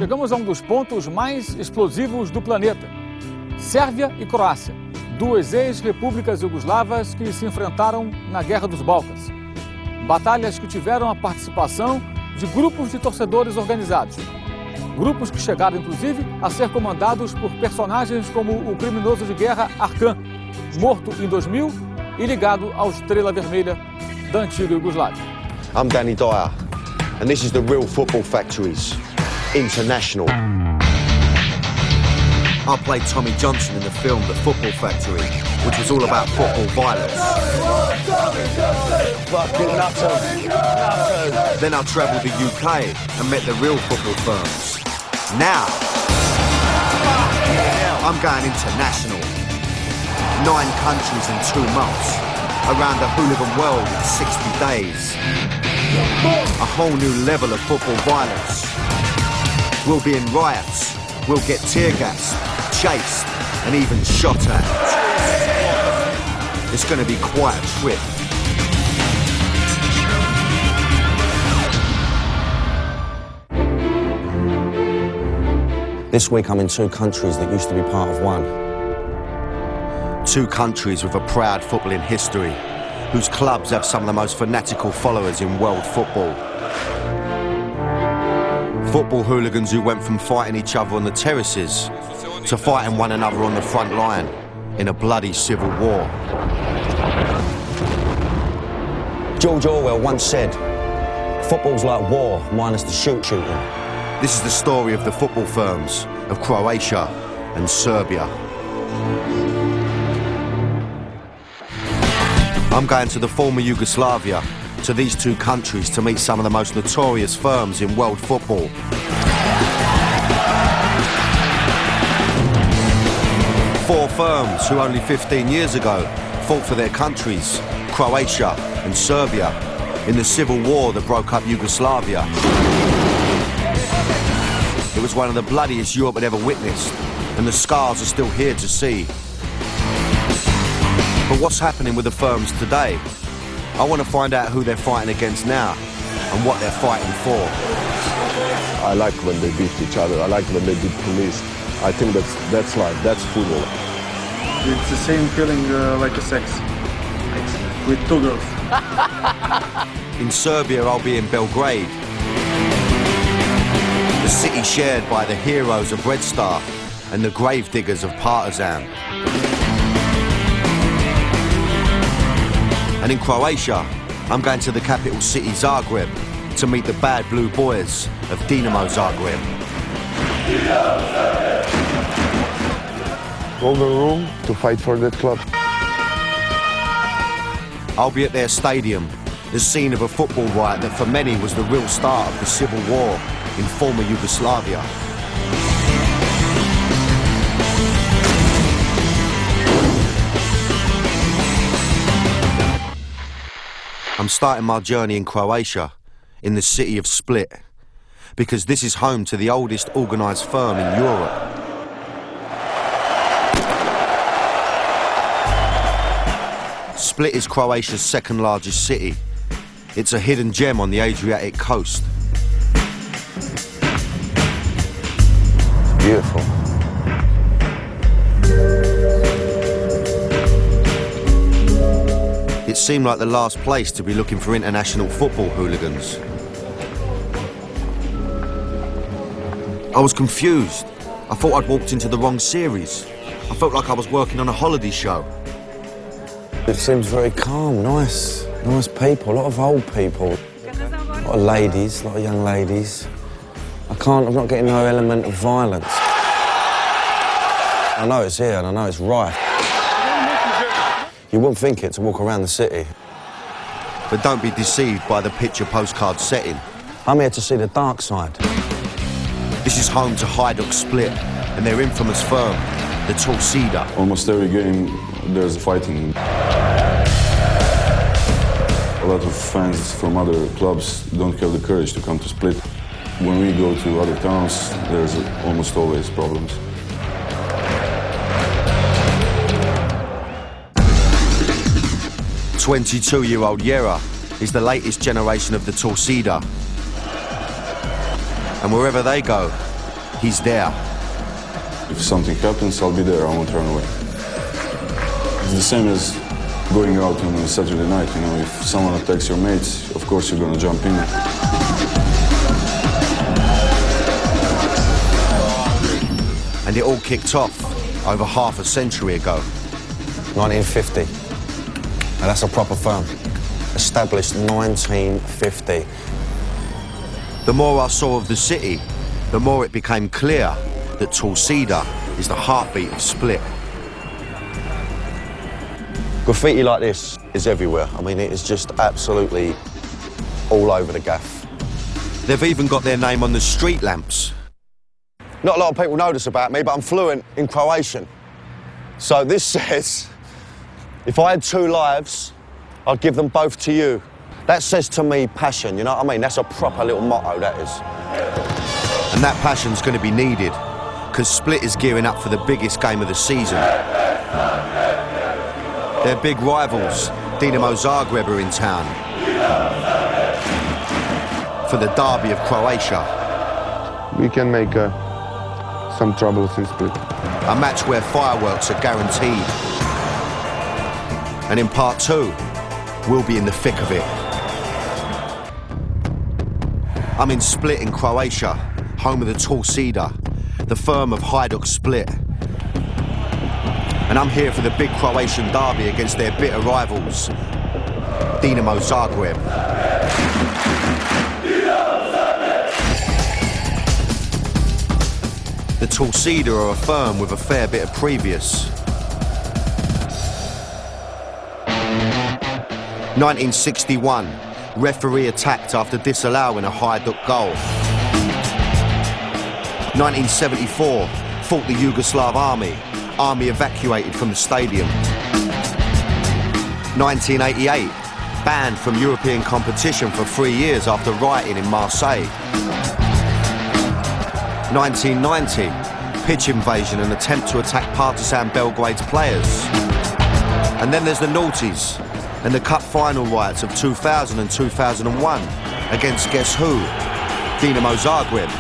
chegamos a um dos pontos mais explosivos do planeta. Sérvia e Croácia, duas ex-repúblicas iugoslavas que se enfrentaram na Guerra dos Balcãs. Batalhas que tiveram a participação de grupos de torcedores organizados. Grupos que chegaram, inclusive, a ser comandados por personagens como o criminoso de guerra Arkan, morto em 2000 e ligado ao Estrela Vermelha da antiga Iugoslávia. I'm Danny Dyer, and this is the Real Football Factories International. I played Tommy Johnson in the film The Football Factory, which was all about football violence. Fucking nutters. Then I travelled the UK and met the real football firms. Now, I'm going international. 9 countries in 2 months. Around the hooligan world in 60 days. A whole new level of football violence. We'll be in riots. We'll get tear gassed, chased, and even shot at. It's going to be quite a trip. This week I'm in 2 countries that used to be part of one. 2 countries with a proud footballing history, whose clubs have some of the most fanatical followers in world football. Football hooligans who went from fighting each other on the terraces to fighting one another on the front line in a bloody civil war. George Orwell once said, football's like war minus the shooting. This is the story of the football firms of Croatia and Serbia. I'm going to the former Yugoslavia, to these 2 countries to meet some of the most notorious firms in world football. Four firms who only 15 years ago fought for their countries, Croatia and Serbia, in the civil war that broke up Yugoslavia. It was one of the bloodiest Europe had ever witnessed, and the scars are still here to see. But what's happening with the firms today? I want to find out who they're fighting against now and what they're fighting for. I like when they beat each other. I like when they beat police. I think that's life. That's football. It's the same feeling like a sex with 2 girls. In Serbia, I'll be in Belgrade, the city shared by the heroes of Red Star and the gravediggers of Partizan. And in Croatia, I'm going to the capital city Zagreb to meet the bad blue boys of Dinamo Zagreb. Golden room to fight for that club. I'll be at their stadium, the scene of a football riot that for many was the real start of the civil war in former Yugoslavia. I'm starting my journey in Croatia, in the city of Split, because this is home to the oldest organised firm in Europe. Split is Croatia's 2nd largest city. It's a hidden gem on the Adriatic coast. Beautiful. It seemed like the last place to be looking for international football hooligans. I was confused. I thought I'd walked into the wrong series. I felt like I was working on a holiday show. It seems very calm, nice people, a lot of old people. A lot of ladies, a lot of young ladies. I'm not getting no element of violence. I know it's here and I know it's rife. You wouldn't think it to walk around the city. But don't be deceived by the picture postcard setting. I'm here to see the dark side. This is home to Hajduk Split and their infamous firm, the Torcida. Almost every game there's fighting. A lot of fans from other clubs don't have the courage to come to Split. When we go to other towns, there's almost always problems. The 22-year-old Jera is the latest generation of the Torcida. And wherever they go, he's there. If something happens, I'll be there. I won't run away. It's the same as going out on a Saturday night. You know, if someone attacks your mates, of course you're gonna jump in. And it all kicked off over half a century ago. 1950. Now that's a proper firm. Established 1950. The more I saw of the city, the more it became clear that Torcida is the heartbeat of Split. Graffiti like this is everywhere. I mean, it is just absolutely all over the gaff. They've even got their name on the street lamps. Not a lot of people know this about me, but I'm fluent in Croatian. So this says, if I had 2 lives, I'd give them both to you. That says to me passion, you know what I mean? That's a proper little motto, that is. And that passion's going to be needed, because Split is gearing up for the biggest game of the season. Their big rivals, Dinamo Zagreb, are in town for the derby of Croatia. We can make some troubles in Split. A match where fireworks are guaranteed. And in part 2, we'll be in the thick of it. I'm in Split in Croatia, home of the Torcida, the firm of Hajduk Split. And I'm here for the big Croatian derby against their bitter rivals, Dinamo Zagreb. The Torcida are a firm with a fair bit of previous. 1961, referee attacked after disallowing a Hajduk goal. 1974, fought the Yugoslav army evacuated from the stadium. 1988, banned from European competition for 3 years after rioting in Marseille. 1990, pitch invasion and attempt to attack Partizan Belgrade's players. And then there's the noughties and the cup final riots of 2000 and 2001 against guess who? Dinamo Zagreb.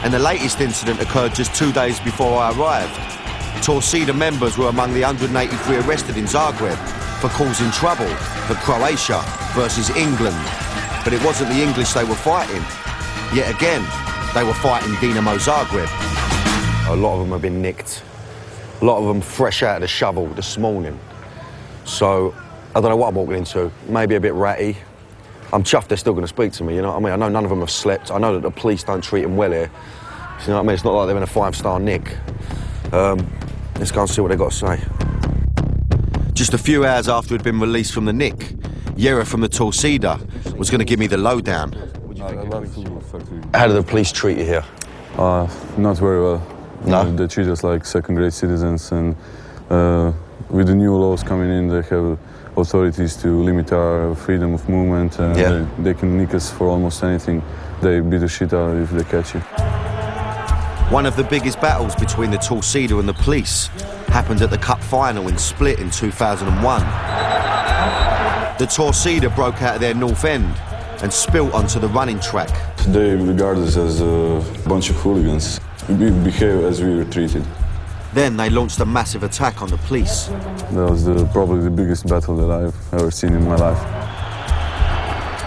And the latest incident occurred just 2 days before I arrived. Torcida members were among the 183 arrested in Zagreb for causing trouble for Croatia versus England. But it wasn't the English they were fighting. Yet again, they were fighting Dinamo Zagreb. A lot of them have been nicked. A lot of them fresh out of the shovel this morning. So, I don't know what I'm walking into. Maybe a bit ratty. I'm chuffed they're still going to speak to me, you know what I mean? I know none of them have slept. I know that the police don't treat them well here. You know what I mean? It's not like they're in a 5-star nick. Let's go and see what they've got to say. Just a few hours after he'd been released from the nick, Yera from the Torcida was going to give me the lowdown. How do the police treat you here? Not very well. No? They treat us like second-grade citizens, and with the new laws coming in, they have authorities to limit our freedom of movement, and they can nick us for almost anything. They beat the shit out if they catch you. One of the biggest battles between the Torcida and the police happened at the cup final in Split in 2001. The Torcida broke out of their north end and spilt onto the running track. They regard us as a bunch of hooligans. We behave as we were treated. Then they launched a massive attack on the police. That was probably the biggest battle that I've ever seen in my life.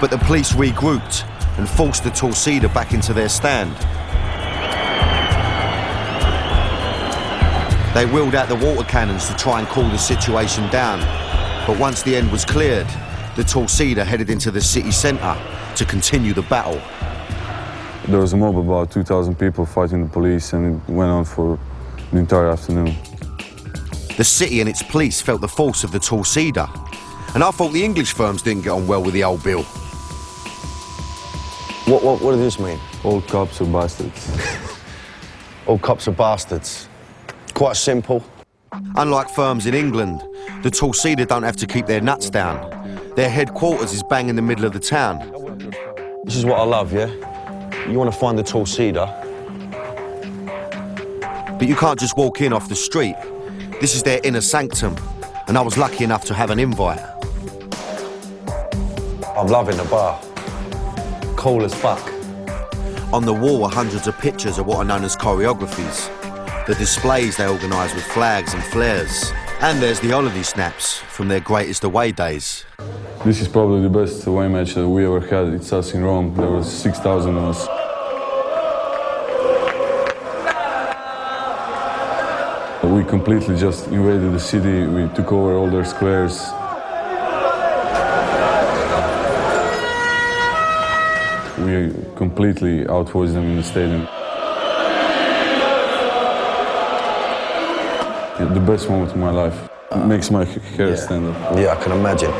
But the police regrouped and forced the Torcida back into their stand. They wheeled out the water cannons to try and cool the situation down. But once the end was cleared, the Torcida headed into the city centre to continue the battle. There was a mob of about 2,000 people fighting the police, and it went on for the entire afternoon. The city and its police felt the force of the Torcida, and I thought the English firms didn't get on well with the old Bill. What does this mean? All cops are bastards. All cops are bastards. Quite simple. Unlike firms in England, the Torcida don't have to keep their nuts down. Their headquarters is bang in the middle of the town. This is what I love, yeah? You want to find the Torcida? But you can't just walk in off the street. This is their inner sanctum, and I was lucky enough to have an invite. I'm loving the bar. Cool as fuck. On the wall are hundreds of pictures of what are known as choreographies, the displays they organise with flags and flares, and there's the holiday snaps from their greatest away days. This is probably the best away match that we ever had. It's us in Rome. There was 6,000 of us. We completely just invaded the city. We took over all their squares. We completely outvoiced them in the stadium. The best moment of my life. It makes my hair stand up. Yeah, I can imagine.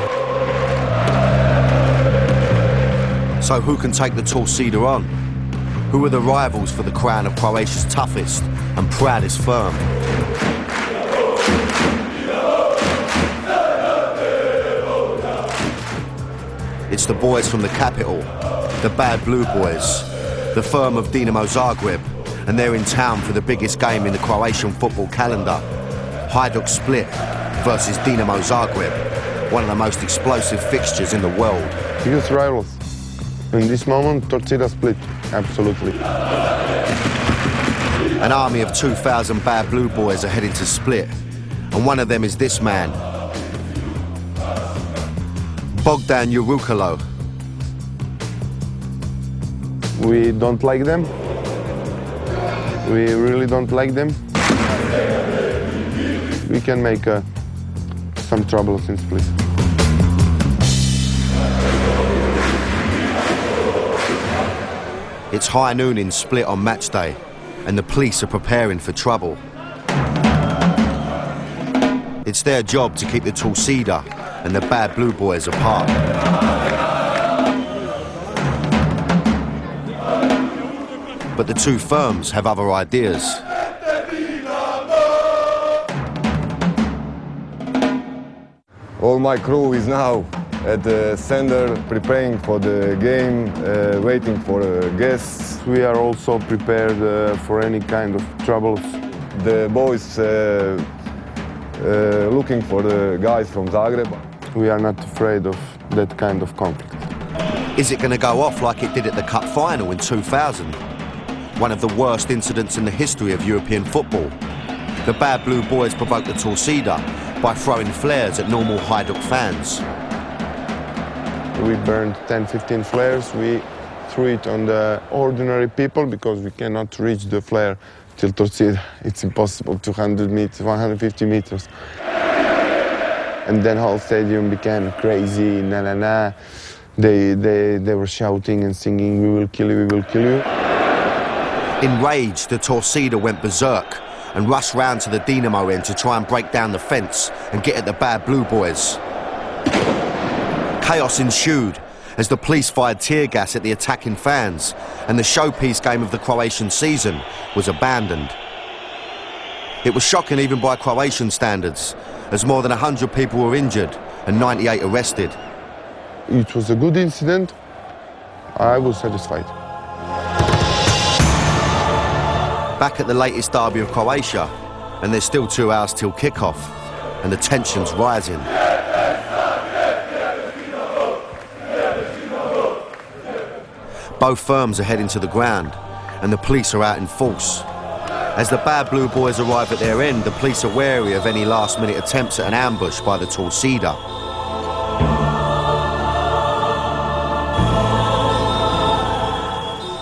So who can take the Torcida on? Who are the rivals for the crown of Croatia's toughest and proudest firm? It's the boys from the capital, the Bad Blue Boys, the firm of Dinamo Zagreb, and they're in town for the biggest game in the Croatian football calendar. Hajduk Split versus Dinamo Zagreb, one of the most explosive fixtures in the world. Biggest rivals. In this moment, Torcida Split, absolutely. An army of 2,000 Bad Blue Boys are heading to Split, and one of them is this man, Bogdan Urukalo. We don't like them. We really don't like them. We can make some troubles in Split. It's high noon in Split on match day, and the police are preparing for trouble. It's their job to keep the Torcida and the Bad Blue Boys apart. But the two firms have other ideas. All my crew is now at the center, preparing for the game, waiting for guests. We are also prepared for any kind of troubles. The boys looking for the guys from Zagreb. We are not afraid of that kind of conflict. Is it going to go off like it did at the Cup final in 2000? One of the worst incidents in the history of European football. The Bad Blue Boys provoked the Torcida by throwing flares at normal Hajduk fans. We burned 10-15 flares. We threw it on the ordinary people because we cannot reach the flare till Torcida. It's impossible, 200 meters, 150 meters. And then whole stadium became crazy, na na na. They were shouting and singing, "We will kill you, we will kill you." Enraged, the Torcida went berserk and rushed round to the Dinamo end to try and break down the fence and get at the Bad Blue Boys. Chaos ensued as the police fired tear gas at the attacking fans, and the showpiece game of the Croatian season was abandoned. It was shocking even by Croatian standards, as more than 100 people were injured and 98 arrested. It was a good incident. I was satisfied. Back at the latest derby of Croatia, and there's still 2 hours till kick-off, and the tension's rising. Both firms are heading to the ground, and the police are out in force. As the Bad Blue Boys arrive at their end, the police are wary of any last-minute attempts at an ambush by the Torcida.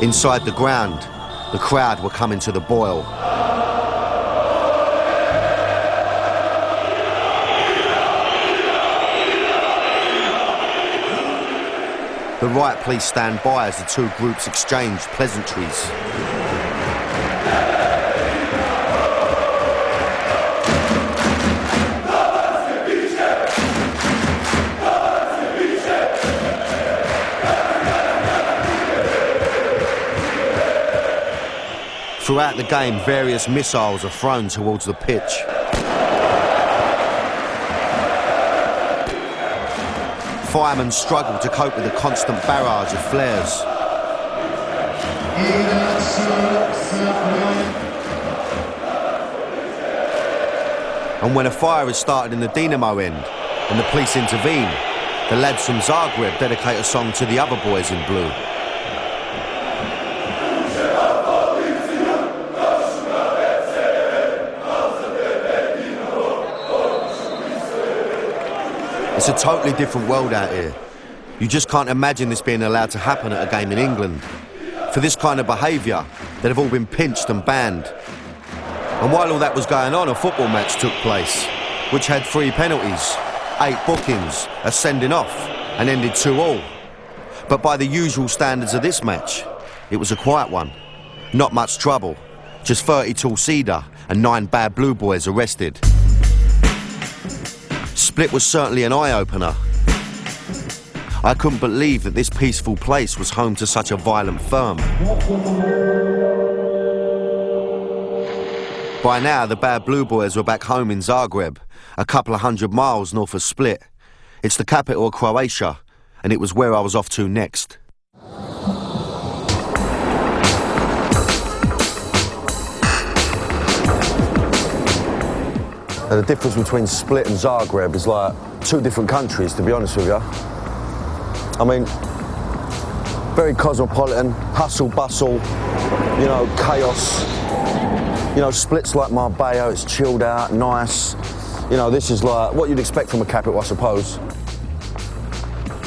Inside the ground, the crowd were coming to the boil. The riot police stand by as the two groups exchange pleasantries. Throughout the game, various missiles are thrown towards the pitch. Firemen struggle to cope with the constant barrage of flares. And when a fire is started in the Dinamo end and the police intervene, the lads from Zagreb dedicate a song to the other boys in blue. It's a totally different world out here. You just can't imagine this being allowed to happen at a game in England. For this kind of behaviour, they'd have all been pinched and banned. And while all that was going on, a football match took place, which had 3 penalties, 8 bookings, a sending off, and ended 2-2. But by the usual standards of this match, it was a quiet one. Not much trouble, just 30 tall cedar and 9 bad blue boys arrested. Split was certainly an eye-opener. I couldn't believe that this peaceful place was home to such a violent firm. By now, the bad blue boys were back home in Zagreb, a couple of 100 miles north of Split. It's the capital of Croatia, and it was where I was off to next. And the difference between Split and Zagreb is like 2 different countries, to be honest with you. I mean, very cosmopolitan, hustle, bustle, you know, chaos. You know, Split's like Marbella, it's chilled out, nice. You know, this is like what you'd expect from a capital, I suppose.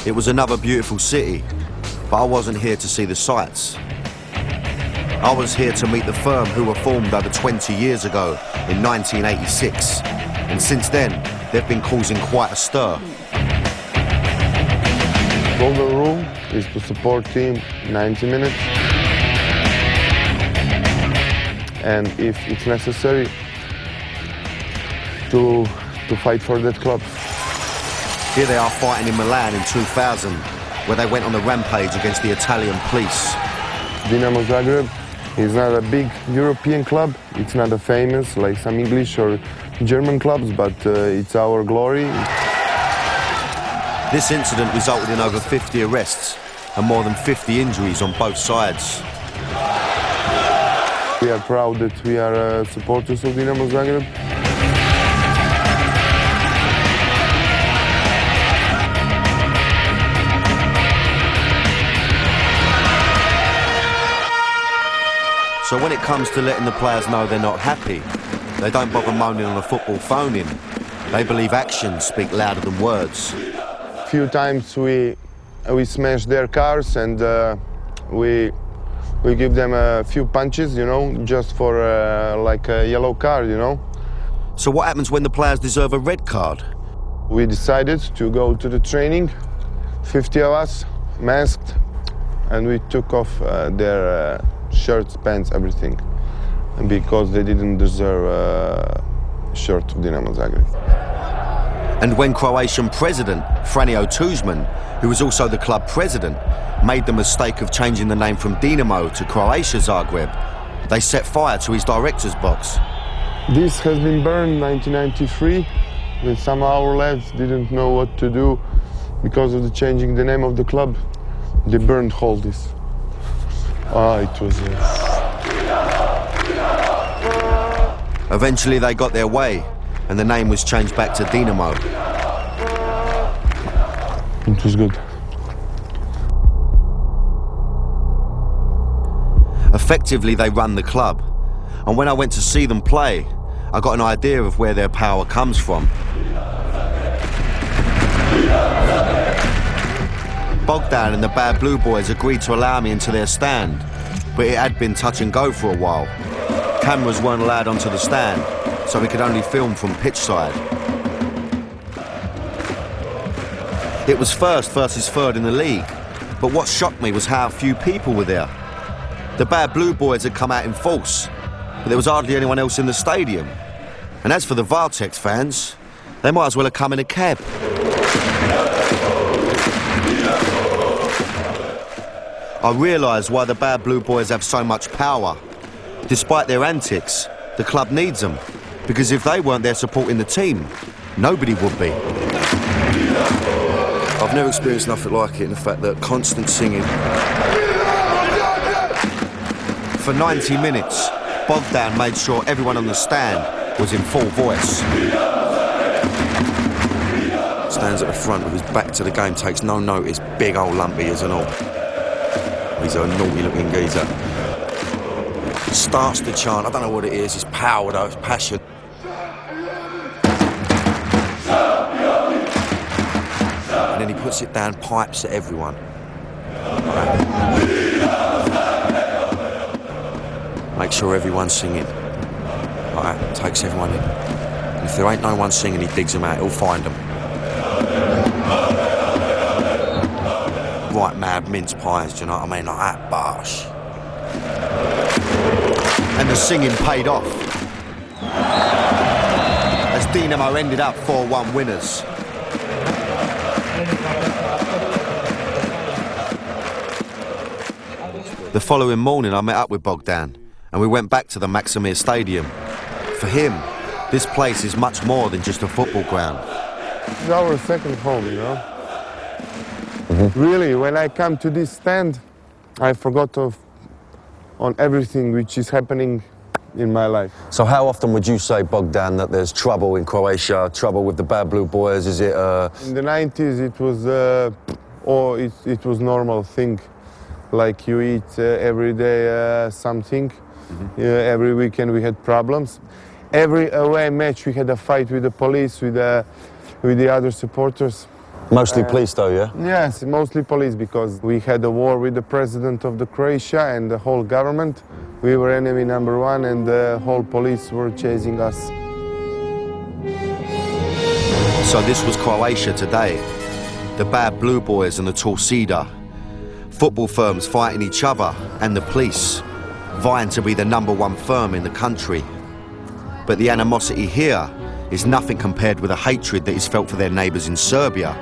It was another beautiful city, but I wasn't here to see the sights. I was here to meet the firm who were formed over 20 years ago in 1986. And since then, they've been causing quite a stir. Golden rule is to support team 90 minutes. And if it's necessary, to fight for that club. Here they are fighting in Milan in 2000, where they went on the rampage against the Italian police. Dinamo Zagreb is not a big European club. It's not a famous like some English or German clubs, but it's our glory. This incident resulted in over 50 arrests and more than 50 injuries on both sides. We are proud that we are supporters of Dinamo Zagreb. So when it comes to letting the players know they're not happy, they don't bother moaning on a football phone-in. They believe actions speak louder than words. A few times we smash their cars and we give them a few punches, you know, just for like a yellow card, you know. So what happens when the players deserve a red card? We decided to go to the training, 50 of us, masked, and we took off their shirts, pants, everything, because they didn't deserve a shirt of Dinamo Zagreb. And when Croatian president Franjo Tuđman, who was also the club president, made the mistake of changing the name from Dinamo to Croatia Zagreb, they set fire to his director's box. This has been burned in 1993, when some of our lads didn't know what to do because of the changing the name of the club. They burned all this. It was... Eventually they got their way, and the name was changed back to Dinamo. It was good. Effectively, they run the club. And when I went to see them play, I got an idea of where their power comes from. Bogdan and the Bad Blue Boys agreed to allow me into their stand, but it had been touch and go for a while. Cameras weren't allowed onto the stand, so we could only film from pitch side. It was first versus third in the league, but what shocked me was how few people were there. The Bad Blue Boys had come out in force, but there was hardly anyone else in the stadium. And as for the Vartex fans, they might as well have come in a cab. I realised why the Bad Blue Boys have so much power. Despite their antics, the club needs them, because if they weren't there supporting the team, nobody would be. I've never experienced nothing like it in the fact that constant singing. For 90 minutes, Bogdan made sure everyone on the stand was in full voice. Stands at the front with his back to the game, takes no notice, big old lumpy as and all. He's a naughty looking geezer. Starts to chant, I don't know what it is, it's power though, it's passion. And then he puts it down, pipes at everyone. Make sure everyone's singing. Right, takes everyone in. And if there ain't no one singing, he digs them out, he'll find them. Right mad mince pies, do you know what I mean? Like that, bosh. And the singing paid off. As Dinamo ended up 4-1 winners. The following morning I met up with Bogdan and we went back to the Maksimir Stadium. For him, this place is much more than just a football ground. It's our second home, you know. Really, when I come to this stand, I forgot on everything which is happening in my life. So how often would you say, Bogdan, that there's trouble in Croatia, trouble with the Bad Blue Boys? Is it... In the 90s, it was, it was normal thing. Like you eat every day something. Every weekend we had problems. Every away match we had a fight with the police, with the other supporters. Mostly police though, yeah? Yes, mostly police, because we had a war with the president of the Croatia and the whole government. We were enemy number one and the whole police were chasing us. So this was Croatia today. The Bad Blue Boys and the Torcida. Football firms fighting each other and the police, vying to be the #1 firm in the country. But the animosity here is nothing compared with the hatred that is felt for their neighbours in Serbia.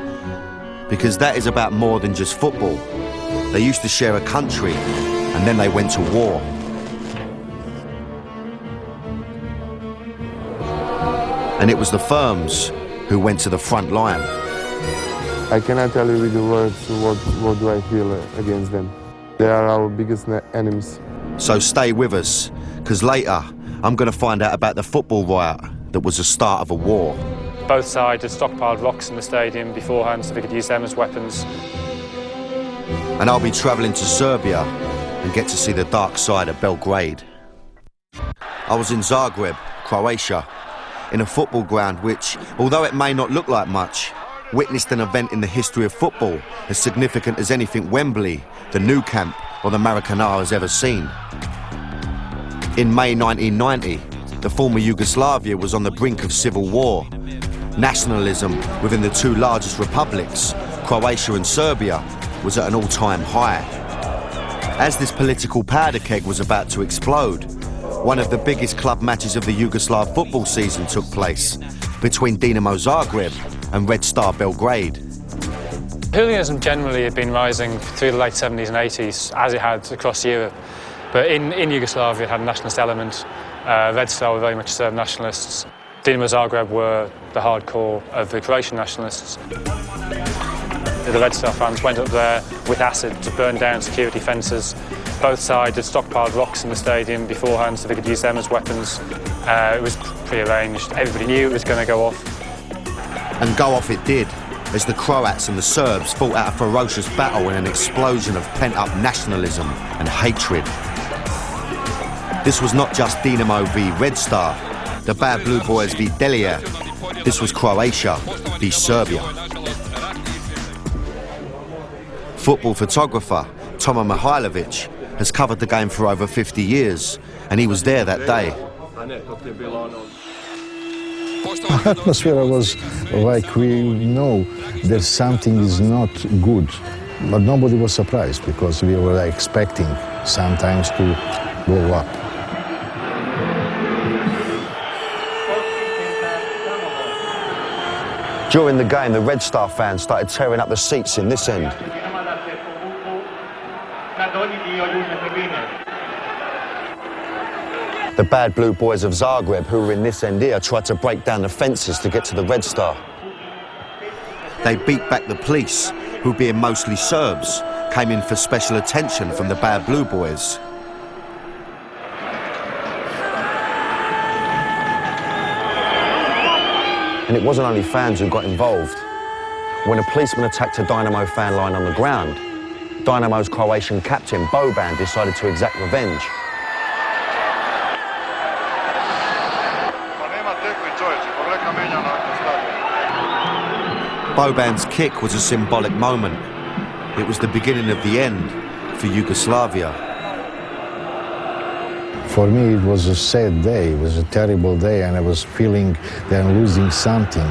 Because that is about more than just football. They used to share a country and then they went to war. And it was the firms who went to the front line. I cannot tell you with the words what do I feel against them. They are our biggest enemies. So stay with us, because later I'm going to find out about the football riot that was the start of a war. Both sides had stockpiled rocks in the stadium beforehand so they could use them as weapons. And I'll be travelling to Serbia and get to see the dark side of Belgrade. I was in Zagreb, Croatia, in a football ground which, although it may not look like much, witnessed an event in the history of football as significant as anything Wembley, the Nou Camp or the Maracanã has ever seen. In May 1990, the former Yugoslavia was on the brink of civil war. Nationalism within the two largest republics, Croatia and Serbia, was at an all-time high. As this political powder keg was about to explode, one of the biggest club matches of the Yugoslav football season took place between Dinamo Zagreb and Red Star Belgrade. Hooliganism generally had been rising through the late 70s and 80s, as it had across Europe. But in Yugoslavia it had a nationalist element. Red Star were very much Serb nationalists. Dinamo Zagreb were the hardcore of the Croatian nationalists. The Red Star fans went up there with acid to burn down security fences. Both sides had stockpiled rocks in the stadium beforehand so they could use them as weapons. It was prearranged. Everybody knew it was going to go off. And go off it did, as the Croats and the Serbs fought out a ferocious battle in an explosion of pent-up nationalism and hatred. This was not just Dinamo v Red Star, the Bad Blue Boys v Delia. This was Croatia v Serbia. Football photographer Toma Mihailovic has covered the game for over 50 years, and he was there that day. Atmosphere was like we know that something is not good, but nobody was surprised because we were expecting sometimes to blow up. During the game, the Red Star fans started tearing up the seats in this end. The Bad Blue Boys of Zagreb, who were in this end here, tried to break down the fences to get to the Red Star. They beat back the police, who, being mostly Serbs, came in for special attention from the Bad Blue Boys. And it wasn't only fans who got involved. When a policeman attacked a Dynamo fan line on the ground, Dynamo's Croatian captain, Boban, decided to exact revenge. Boban's kick was a symbolic moment. It was the beginning of the end for Yugoslavia. For me, it was a sad day. It was a terrible day, and I was feeling that I'm losing something.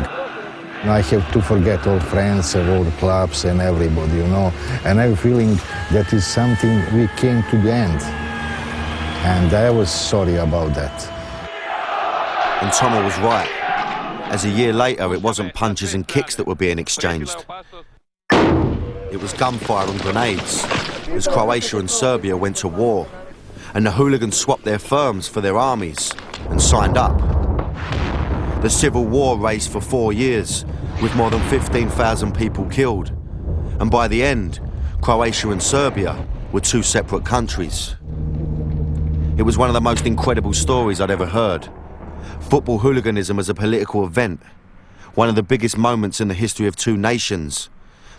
I have to forget all friends, all the clubs, and everybody, you know. And I'm feeling that is something we came to the end. And I was sorry about that. And Tomo was right. As a year later, it wasn't punches and kicks that were being exchanged. It was gunfire and grenades, as Croatia and Serbia went to war. And the hooligans swapped their firms for their armies and signed up. The civil war raged for 4 years, with more than 15,000 people killed. And by the end, Croatia and Serbia were two separate countries. It was one of the most incredible stories I'd ever heard. Football hooliganism as a political event, one of the biggest moments in the history of two nations,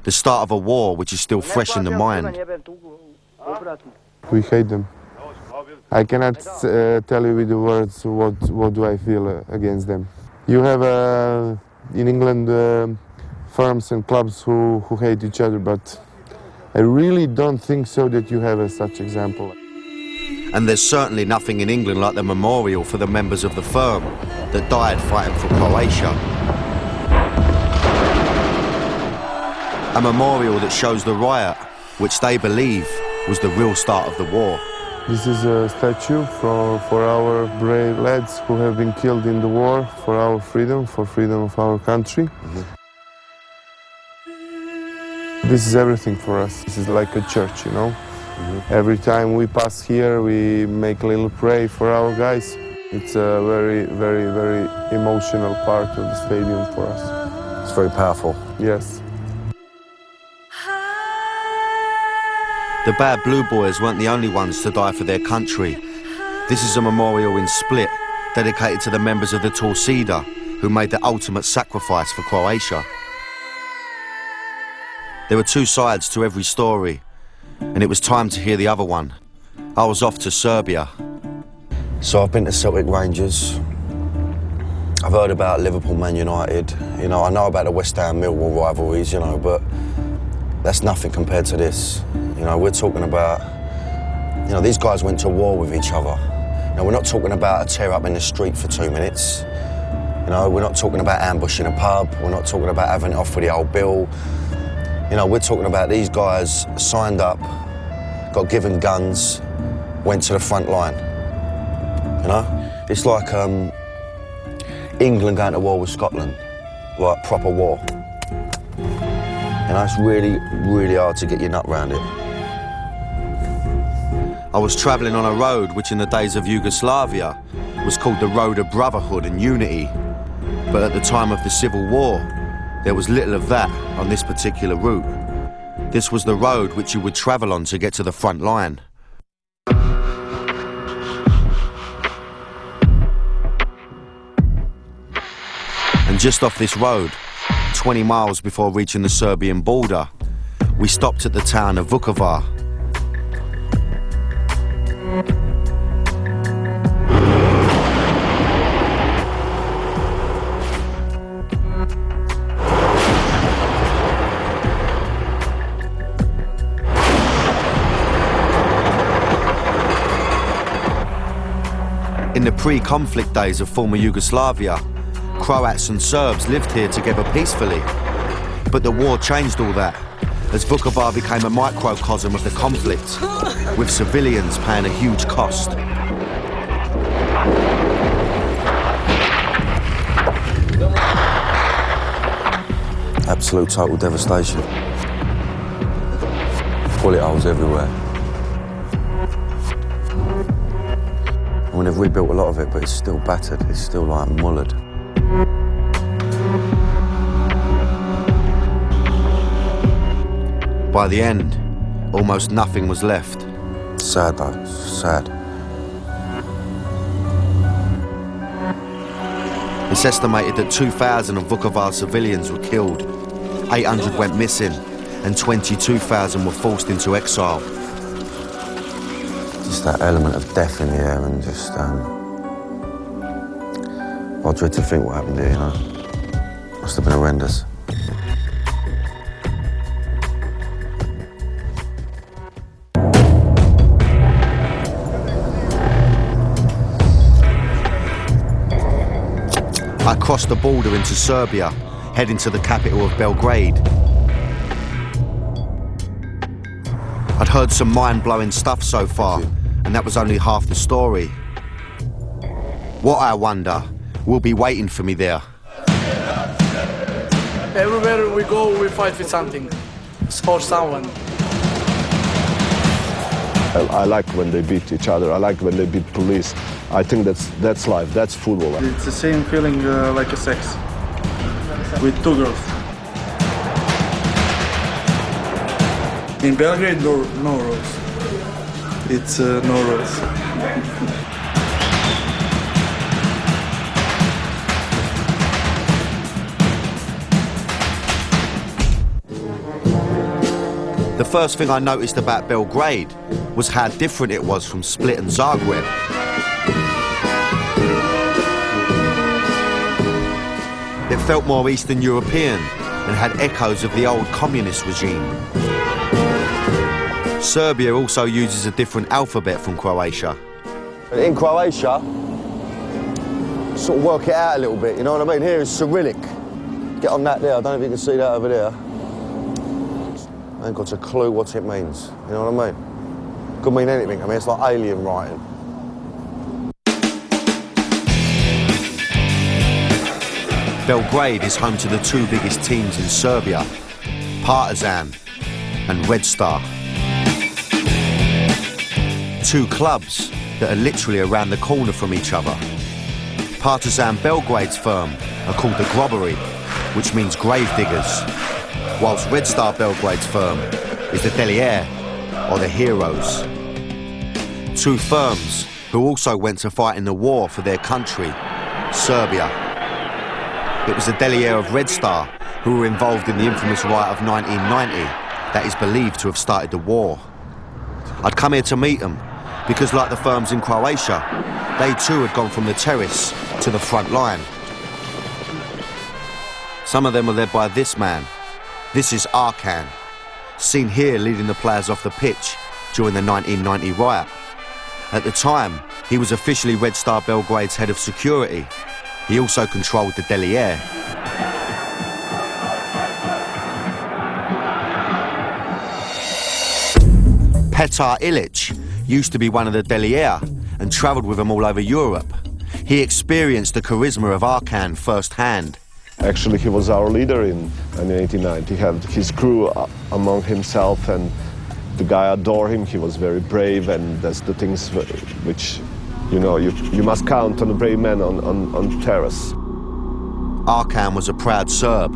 the start of a war which is still fresh in the mind. We hate them. I cannot tell you with the words what do I feel against them. You have in England firms and clubs who hate each other, but I really don't think so that you have such example. And there's certainly nothing in England like the memorial for the members of the firm that died fighting for Croatia. A memorial that shows the riot, which they believe was the real start of the war. This is a statue for our brave lads who have been killed in the war for our freedom, for freedom of our country. This is everything for us. This is like a church, you know. Every time we pass here, we make a little pray for our guys. It's a very, very, very emotional part of the stadium for us. It's very powerful. Yes. The Bad Blue Boys weren't the only ones to die for their country. This is a memorial in Split, dedicated to the members of the Torcida, who made the ultimate sacrifice for Croatia. There were two sides to every story, and it was time to hear the other one. I was off to Serbia. So I've been to Celtic Rangers. I've heard about Liverpool Man United. You know, I know about the West Ham Millwall rivalries, you know, but that's nothing compared to this. You know, we're talking about, you know, these guys went to war with each other. You know, we're not talking about a tear up in the street for 2 minutes. You know, we're not talking about ambushing a pub. We're not talking about having it off with the old bill. You know, we're talking about these guys signed up, got given guns, went to the front line. You know? It's like England going to war with Scotland, like proper war. You know, it's really, really hard to get your nut round it. I was travelling on a road which in the days of Yugoslavia was called the Road of Brotherhood and Unity. But at the time of the Civil War, there was little of that on this particular route. This was the road which you would travel on to get to the front line. And just off this road, 20 miles before reaching the Serbian border, we stopped at the town of Vukovar. In the pre-conflict days of former Yugoslavia, Croats and Serbs lived here together peacefully. But the war changed all that, as Vukovar became a microcosm of the conflict, with civilians paying a huge cost. Absolute total devastation. Bullet holes everywhere. I mean, they've rebuilt a lot of it, but it's still battered. It's still like mullered. By the end, almost nothing was left. Sad though, sad. It's estimated that 2,000 of Vukovar civilians were killed, 800 went missing, and 22,000 were forced into exile. Just that element of death in the air and just, I dread to think what happened here, you know. Must have been horrendous. crossed the border into Serbia, heading to the capital of Belgrade. I'd heard some mind-blowing stuff so far, and that was only half the story. What, I wonder, will be waiting for me there? Everywhere we go, we fight with something, or someone. I like when they beat each other. I like when they beat police. I think that's life. That's football. It's the same feeling like a sex with two girls. In Belgrade, no rules. It's no rules. The first thing I noticed about Belgrade was how different it was from Split and Zagreb. It felt more Eastern European and had echoes of the old communist regime. Serbia also uses a different alphabet from Croatia. In Croatia, sort of work it out a little bit, you know what I mean? Here is Cyrillic. Get on that there, I don't know if you can see that over there. I ain't got a clue what it means, you know what I mean? Could mean anything, I mean, it's like alien writing. Belgrade is home to the two biggest teams in Serbia, Partizan and Red Star. Two clubs that are literally around the corner from each other. Partizan Belgrade's firm are called the Grobbery, which means grave diggers, whilst Red Star Belgrade's firm is the Delier, or the Heroes. Two firms who also went to fight in the war for their country, Serbia. It was the Delier of Red Star who were involved in the infamous riot of 1990 that is believed to have started the war. I'd come here to meet them because, like the firms in Croatia, they too had gone from the terrace to the front line. Some of them were led by this man. This is Arkan, seen here leading the players off the pitch during the 1990 riot. At the time, he was officially Red Star Belgrade's head of security. He also controlled the Delier. Petar Ilic used to be one of the Delier and travelled with them all over Europe. He experienced the charisma of Arkan firsthand. Actually, he was our leader in 1989. He had his crew among himself, and the guy adored him. He was very brave, and that's the things which, you know, you must count on a brave man on terrace. Arkan was a proud Serb,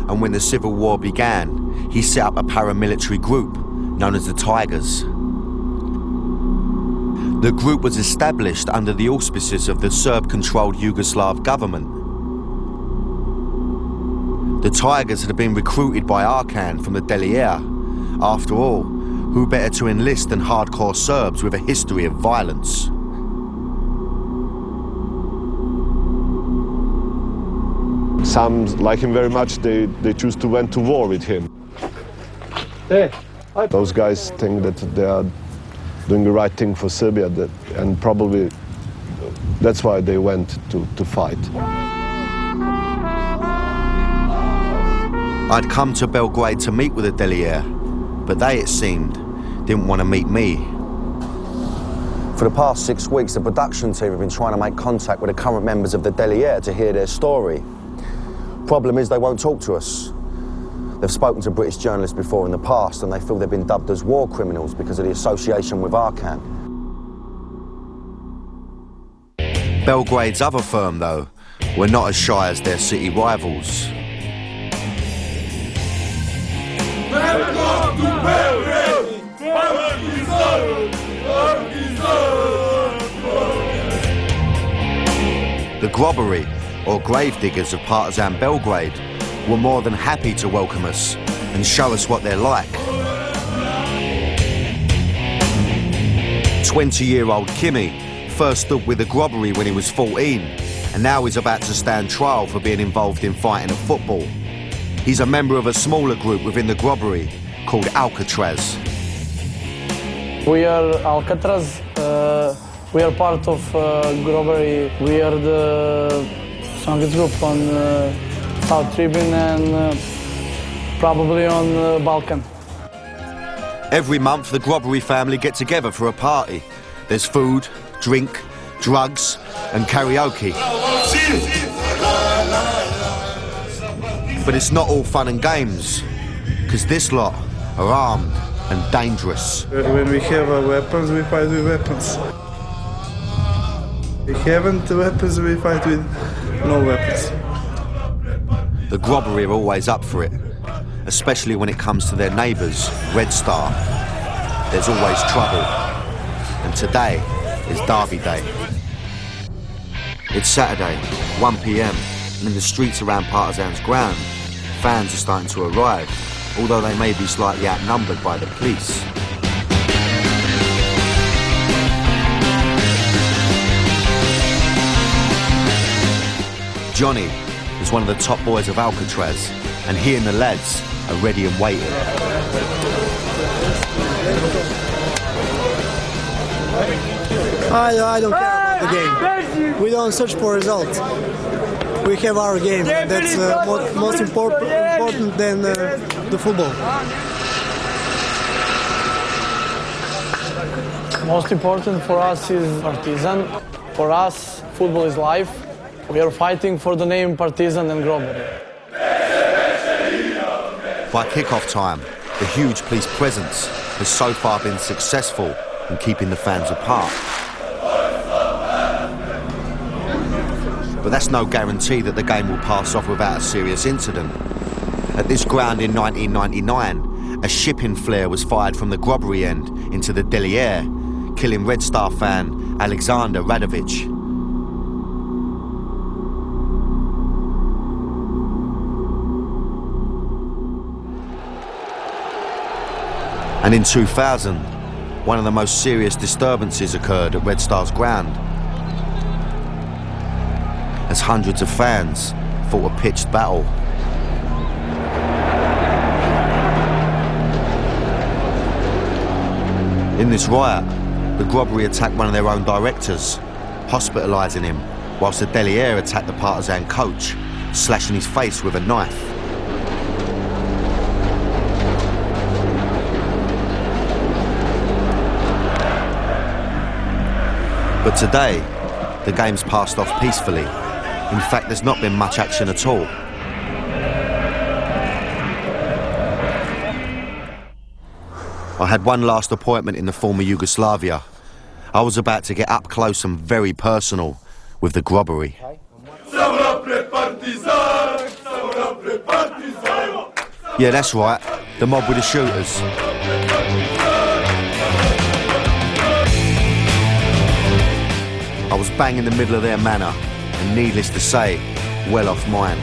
and when the civil war began, he set up a paramilitary group known as the Tigers. The group was established under the auspices of the Serb-controlled Yugoslav government. The Tigers had been recruited by Arkan from the Delier. After all, who better to enlist than hardcore Serbs with a history of violence? Some like him very much. They choose to went to war with him. Hey. Those guys think that they are doing the right thing for Serbia, and probably that's why they went to fight. I'd come to Belgrade to meet with the Delier, but they, it seemed, didn't want to meet me. For the past 6 weeks, the production team have been trying to make contact with the current members of the Delier to hear their story. Problem is, they won't talk to us. They've spoken to British journalists before in the past, and they feel they've been dubbed as war criminals because of the association with Arkan. Belgrade's other firm, though, were not as shy as their city rivals. The Grobbery, or grave diggers of Partizan Belgrade, were more than happy to welcome us and show us what they're like. 20-year-old Kimi first stood with the Grobbery when he was 14, and now he's about to stand trial for being involved in fighting at football. He's a member of a smaller group within the Grobbery called Alcatraz. We are Alcatraz. We are part of Grobbery. We are the strongest group on South Tribune and probably on Balkan. Every month, the Grobbery family get together for a party. There's food, drink, drugs, and karaoke. But it's not all fun and games, because this lot are armed and dangerous. When we have weapons, we fight with weapons. We haven't weapons, we fight with no weapons. The Grobbery are always up for it, especially when it comes to their neighbours, Red Star. There's always trouble, and today is Derby Day. It's Saturday, 1 p.m, and in the streets around Partizan's ground, fans are starting to arrive, although they may be slightly outnumbered by the police. Johnny is one of the top boys of Alcatraz, and he and the lads are ready and waiting. I don't care about the game. We don't search for results. We have our game. That's most important than the football. Most important for us is Partizan. For us, football is life. We are fighting for the name Partizan and Grobbery. By kick-off time, the huge police presence has so far been successful in keeping the fans apart. But that's no guarantee that the game will pass off without a serious incident. At this ground in 1999, a shipping flare was fired from the Grobbery end into the Delier, killing Red Star fan Alexander Radovic. And in 2000, one of the most serious disturbances occurred at Red Star's ground, as hundreds of fans fought a pitched battle. In this riot, the Grobbery attacked one of their own directors, hospitalising him, whilst the Delier attacked the Partizan coach, slashing his face with a knife. But today, the game's passed off peacefully. In fact, there's not been much action at all. I had one last appointment in the former Yugoslavia. I was about to get up close and very personal with the Grobbery. Yeah, that's right, the mob with the shooters. I was bang in the middle of their manor, and needless to say, well off mine.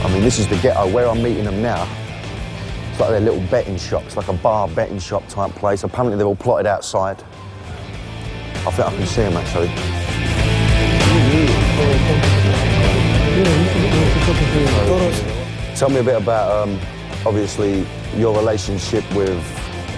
I mean, this is the ghetto. Where I'm meeting them now, it's like their little betting shop. It's like a bar betting shop type place. Apparently they're all plotted outside. I think I can see them actually. Tell me a bit about, obviously, your relationship with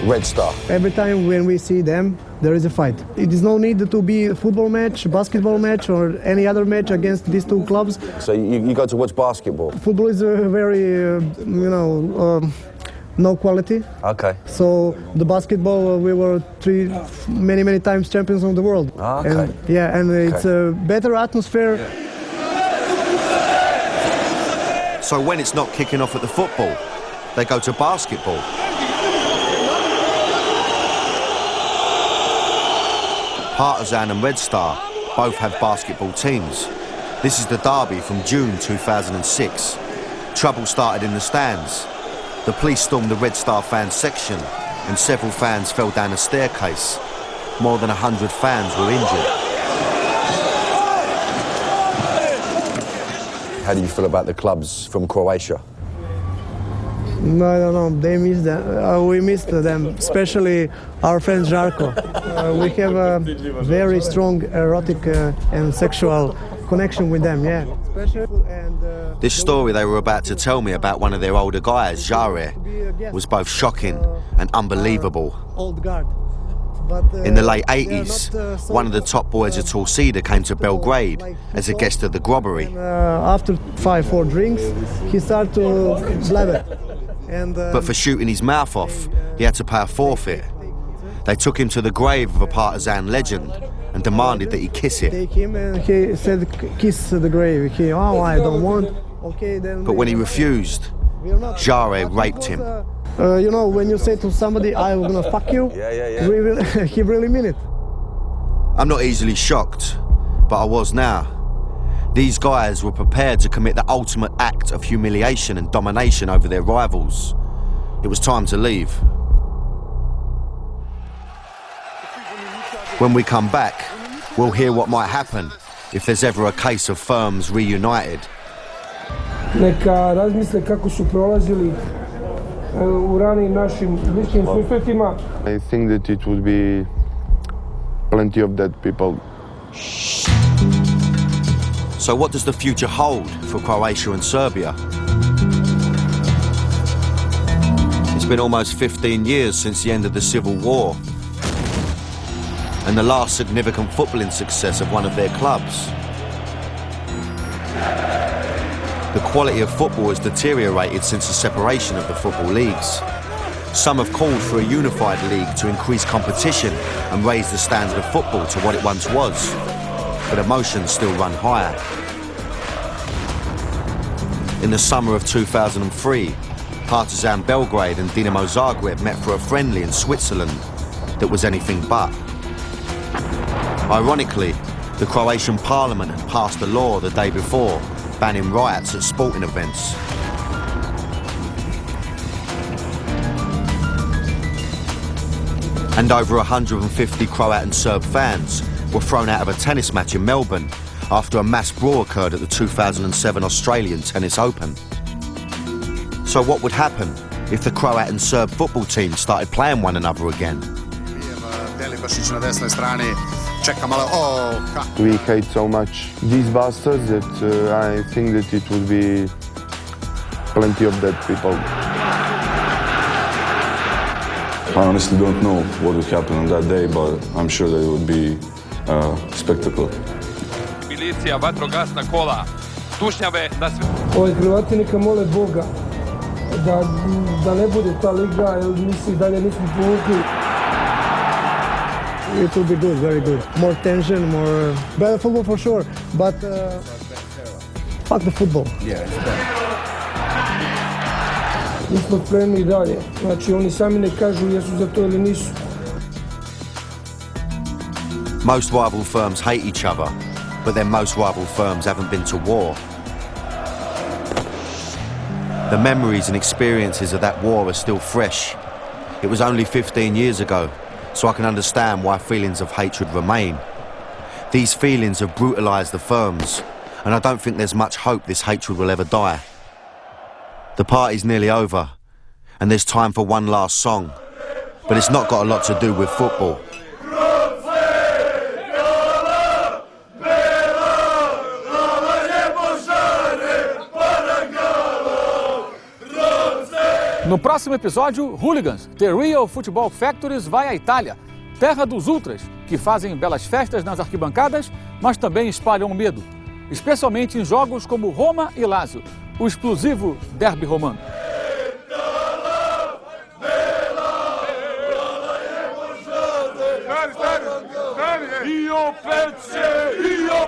Red Star. Every time when we see them, there is a fight. It is no need to be a football match, basketball match, or any other match against these two clubs. So you go to watch basketball? Football is a very, no quality. Okay. So the basketball, we were many times champions of the world. Okay. And it's a better atmosphere. So when it's not kicking off at the football, they go to basketball. Partizan and Red Star both have basketball teams. This is the derby from June 2006. Trouble started in the stands. The police stormed the Red Star fans section and several fans fell down a staircase. More than 100 fans were injured. How do you feel about the clubs from Croatia? No, I don't know. They miss them. We missed them, especially our friend Žarko. We have a very strong erotic and sexual connection with them, yeah. This story they were about to tell me about one of their older guys, Jare, was both shocking and unbelievable. Old guard. In the late 80s, one of the top boys at Torcida came to Belgrade as a guest of the Grobbery. After 5-4 drinks, he started to blabber. But for shooting his mouth off, he had to pay a forfeit. They took him to the grave of a partisan legend and demanded that he kiss it. Take him and he said, kiss the grave. I don't want. Okay, then. But when he refused, Jare raped him. You know, when you say to somebody, I'm gonna fuck you, he really mean it. I'm not easily shocked, but I was now. These guys were prepared to commit the ultimate act of humiliation and domination over their rivals. It was time to leave. When we come back, we'll hear what might happen if there's ever a case of firms reunited. Neka razmisle kako su prolazili u ranijim našim bliskim susretima. I think that it would be plenty of dead people. So what does the future hold for Croatia and Serbia? It's been almost 15 years since the end of the Civil War and the last significant footballing success of one of their clubs. The quality of football has deteriorated since the separation of the football leagues. Some have called for a unified league to increase competition and raise the standard of football to what it once was. But emotions still run higher. In the summer of 2003, Partizan Belgrade and Dinamo Zagreb met for a friendly in Switzerland that was anything but. Ironically, the Croatian parliament had passed a law the day before banning riots at sporting events. And over 150 Croat and Serb fans were thrown out of a tennis match in Melbourne after a mass brawl occurred at the 2007 Australian Tennis Open. So what would happen if the Croat and Serb football teams started playing one another again? We hate so much these bastards that I think that it would be plenty of dead people. I honestly don't know what would happen on that day, but I'm sure that it would be spectacular. Milicija, vatrogasna kola, tušnjave na sve. Hrvati neka mole Boga da ne bude ta liga, jer mi dalje nismo povukli. It will be good, very good. More tension, more better football for sure. But fuck the football. Yeah, it's bad. Mi smo spremni i dalje. Znači oni sami ne kažu jesu za to ili nisu. Most rival firms hate each other, but then most rival firms haven't been to war. The memories and experiences of that war are still fresh. It was only 15 years ago, so I can understand why feelings of hatred remain. These feelings have brutalised the firms, and I don't think there's much hope this hatred will ever die. The party's nearly over, and there's time for one last song, but it's not got a lot to do with football. No próximo episódio, Hooligans, The Real Football Factories vai à Itália, terra dos ultras, que fazem belas festas nas arquibancadas, mas também espalham medo, especialmente em jogos como Roma e Lazio, o explosivo derby romano. Io pezze, io